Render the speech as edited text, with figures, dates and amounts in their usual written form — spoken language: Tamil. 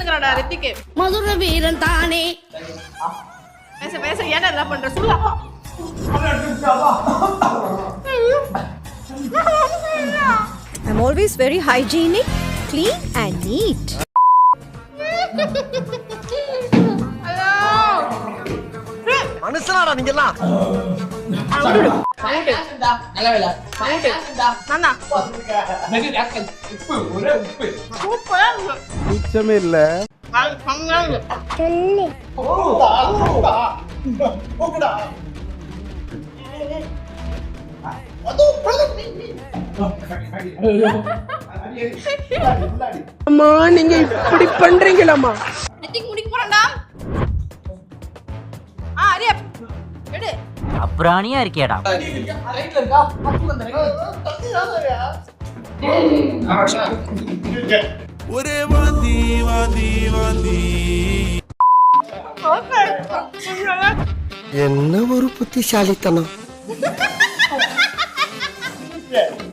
எடுக்கறடா ரித்திகே. மதுர வீரன் தானே. பேச பேச ஏன்டா இதெல்லாம் பண்ற? சொல்லு. I'm always very hygienic, clean and neat. Hello. மனுஷனாடா நீங்க எல்லாம். சவுண்ட். நல்ல வேலை. நானா. உப்பு ஒரே உப்பு. சூப்பரா இருக்கு. மிச்சமே இல்ல. அது செம்மையா இருக்கு. சொல்லு. போகுடா. அம்மா நீங்க இப்படி பண்றீங்களாமா? ரித்திக் முடிக்க போறேன்டா. அரியா. எடு. அப்ராணியா இருக்கியாடா. ரைட்ல இருக்கா? பக்கத்துல இந்த ஒரே வாந்தி வாந்தி வாந்தி. ஓகே. என்ன ஒரு புத்திசாலித்தனம்.